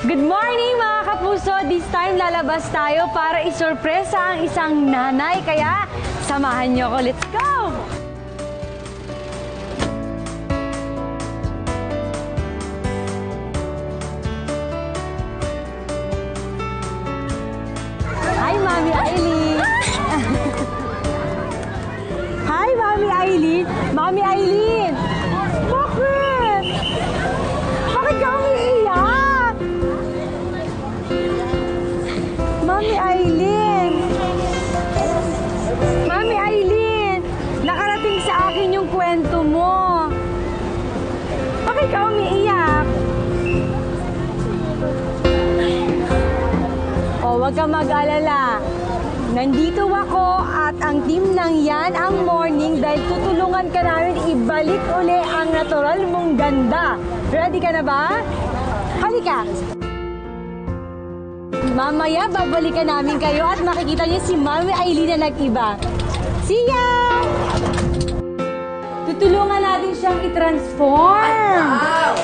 Good morning mga kapuso! This time lalabas tayo para isurpresa ang isang nanay. Kaya samahan niyo ako. Let's go! Hi, Mami Aileen! Hi, Mami Aileen! Mami Aileen! Bakit? Bakit ka umiiyak? Mami Aileen! Mami Aileen! Nakarating sa akin yung kwento mo. Bakit ka umiiyak? O, wag ka mag-alala. Nandito ako at ang team ng Yan ang Morning dahil tutulungan ka namin ibalik uli ang natural mong ganda. Ready ka na ba? Halika! Mamaya, babalikan namin kayo at makikita niyo si Mami Aileen na nag-iba. See ya! Tutulungan natin siyang i-transform. Wow!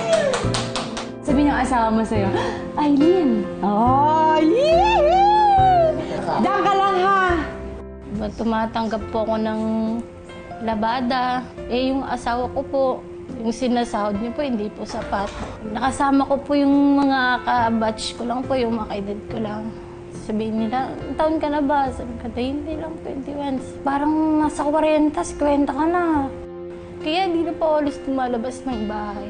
Sabi niyo asawa mo sa'yo, Aileen! Oh, Aileen! Diyan ka lang ha! Tumatanggap po ako ng labada. Yung asawa ko po, yung sinasahod niyo po, hindi po sapat. Nakasama ko po yung mga ka-batch ko lang po, yung mga kaedad ko lang. Sabihin nila, taon ka na ba? Sabi ko, hindi lang, 21. Parang nasa 40, 50 ka na. Kaya hindi na po alis tumalabas ng bahay.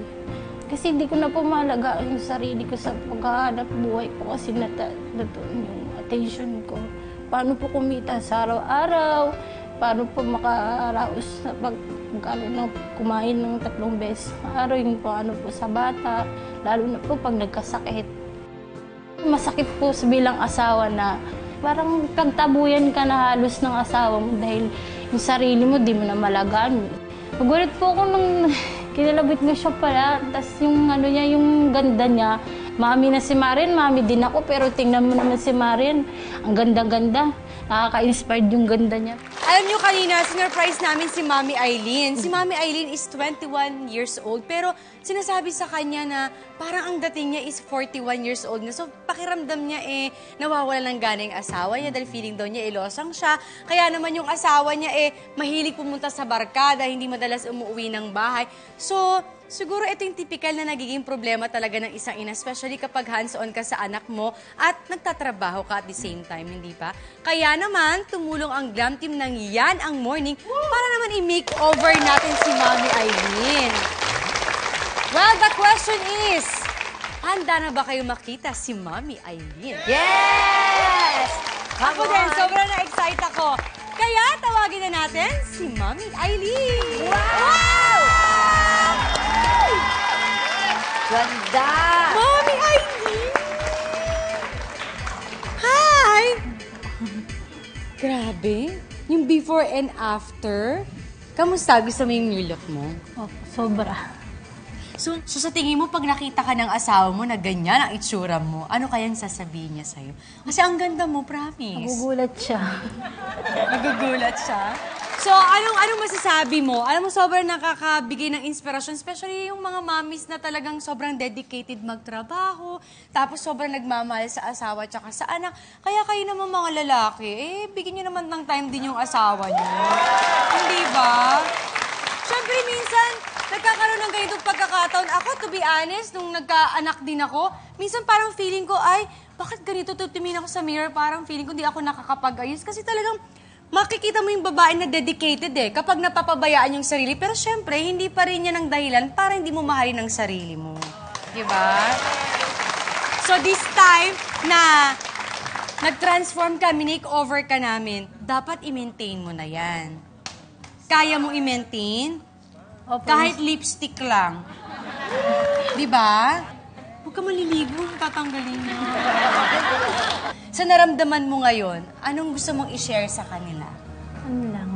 Kasi hindi ko na po malagaan yung sarili ko sa paghahanap buhay ko kasi natuon yung attention ko. Paano po kumita sa araw-araw? Paano po makaraos na kumain ng 3 beses araw, yung paano po sa bata, lalo na po pag nagkasakit. Masakit po sa bilang asawa na parang pagtabuyan ka na halos ng asawa mo dahil yung sarili mo di mo na malagaan. Nagulat po ako nung kinalabit ko siya pala, tapos yung ano niya, yung ganda niya. Mami na si Marin, mami din ako, pero tingnan mo naman si Marin. Ang ganda-ganda. Nakaka-inspired yung ganda niya. Alam niyo kanina, sinurprise namin si Mami Aileen. Si Mami Aileen is 21 years old, pero sinasabi sa kanya na parang ang dating niya is 41 years old na. So, pakiramdam niya nawawala ng gana yung asawa niya dahil feeling daw niya losang siya. Kaya naman yung asawa niya mahilig pumunta sa barkada, hindi madalas umuwi ng bahay. So, siguro ito yung typical na nagiging problema talaga ng isang ina, especially kapag hands-on ka sa anak mo at nagtatrabaho ka at the same time, hindi ba? Kaya naman, tumulong ang glam team ng Yan ang Morning para naman i-makeover natin si Mami Aileen. Well, the question is, handa na ba kayo makita si Mami Aileen? Yes! Ako din, sobrang na-excite ako. Kaya tawagin na natin si Mami Aileen. Wow! Ganda! Mami Aileen! Hi! Grabe. Yung before and after. Kamusta? Gusto mo yung new look mo? Oh, sobra. So sa tingin mo, pag nakita ka ng asawa mo na ganyan ang itsura mo, ano kayang sasabihin niya sa'yo? Kasi ang ganda mo, promise. Nagugulat siya. Nagugulat siya? So, anong masasabi mo? Alam mo, sobrang nakakabigay ng inspirasyon, especially yung mga mommies na talagang sobrang dedicated magtrabaho, tapos sobrang nagmamahal sa asawa at sa anak. Kaya kayo naman mga lalaki, bigyan nyo naman ng time din yung asawa nyo. Hindi ba? Siyempre, minsan, nagkakaroon ng ganitong pagkakataon. Ako, to be honest, nung nagkaanak din ako, minsan parang feeling ko, ay, bakit ganito tutumingin ako sa mirror? Parang feeling ko hindi ako nakakapag-ayos. Kasi talagang makikita mo yung babae na dedicated kapag napapabayaan yung sarili. Pero syempre, hindi pa rin yan ang dahilan para hindi mo mahalin ang sarili mo. Diba? So this time na nag-transform ka, make-over ka namin, dapat i-maintain mo na yan. Kaya mong i-maintain? Opo. Kahit lipstick lang. Diba? Huwag ka maliligo, tatanggalin mo. Sa naramdaman mo ngayon, anong gusto mong i-share sa kanila? Ano lang,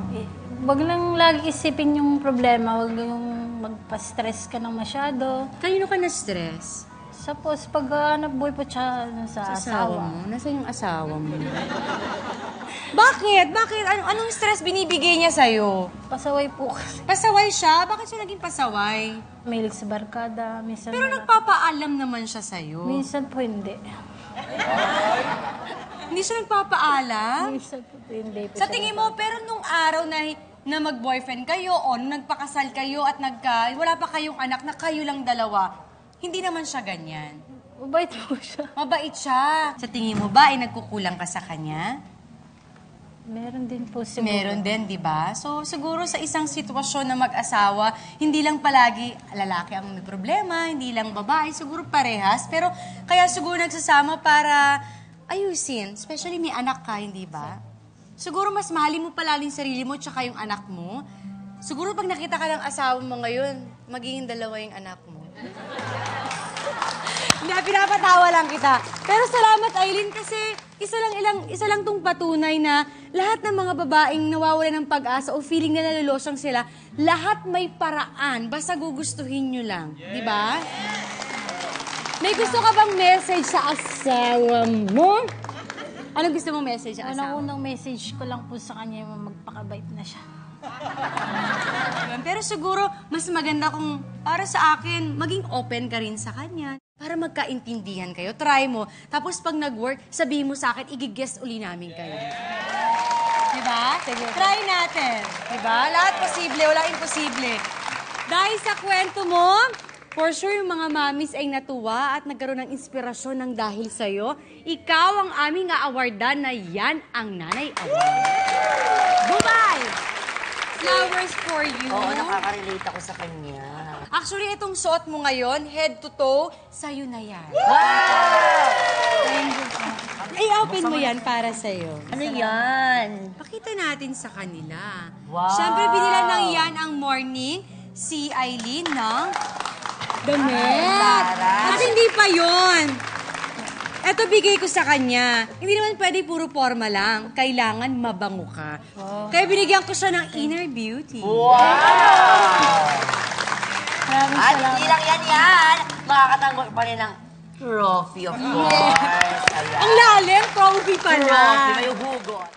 wag lang lagi isipin yung problema, wag yung magpa-stress ka ng masyado. Kanino ka na-stress? Tapos pag nabuhay po siya sa asawa. mo? Nasaan yung asawa mo? Bakit? Bakit? Anong stress binibigay niya sa'yo? Pasaway po kasi. Pasaway siya? Bakit siya naging pasaway? Mahilig sa barkada, minsan Pero nagpapaalam naman siya sa'yo. minsan po hindi. Hindi siya nagpapaalam? Minsan po hindi po Sa siya tingin mo, pero nung araw na mag-boyfriend kayo o nung nagpakasal kayo at wala pa kayong anak na kayo lang dalawa, hindi naman siya ganyan. mabait po siya. Mabait siya. Sa tingin mo ba, ay nagkukulang ka sa kanya? Meron din po siguro. Meron din, di ba? So, siguro sa isang sitwasyon na mag-asawa, hindi lang palagi lalaki ang may problema, hindi lang babae, siguro parehas. Pero kaya siguro nagsasama para ayusin. Especially may anak ka, hindi ba? Siguro mas mahalin mo palalo yung sarili mo tsaka yung anak mo. Siguro pag nakita ka ng asawa mo ngayon, magiging dalawa yung anak mo. Hindi, pinapatawa lang kita. Pero salamat, Aileen, kasi isa lang tong patunay na lahat ng mga babaeng nawawalan ng pag-asa o feeling na nalulosang sila, lahat may paraan, basta gugustuhin nyo lang. Di ba? May gusto ka bang message sa asawa mo? Anong gusto mong message sa asawa? Unang message ko lang po sa kanya yung magpakabait na siya. Pero siguro, mas maganda kung para sa akin, maging open ka rin sa kanya. Para magkaintindihan kayo. Try mo. Tapos pag nag-work, sabihin mo sa akin, igigest uli namin kayo. Diba? Try natin. Diba? Lahat posible, wala imposible. Dahil sa kwento mo, for sure yung mga mamis ay natuwa at nagkaroon ng inspirasyon ng dahil sa'yo. Ikaw ang aming aawardan na yan ang Nanay Award. Bye-bye! Flowers for you. Oo, nakaka-relate ako sa kanya. Actually, itong suot mo ngayon, head to toe, sa'yo na yan. Ay, open mo yan para sa'yo. Ano yan? Pakita natin sa kanila. Wow. Siyempre, binilan ng yan ang morning si Aileen ng damit. Taray. At hindi pa yon. Ito bigay ko sa kanya. Hindi naman pwede puro forma lang. Kailangan mabango ka. Kaya binigyan ko siya ng inner beauty. Maraming At salamat. hindi lang yan. Makakatanggol pa rin ng trophy, of course. Ang lalim, trophy pala. Trophy, may hugot.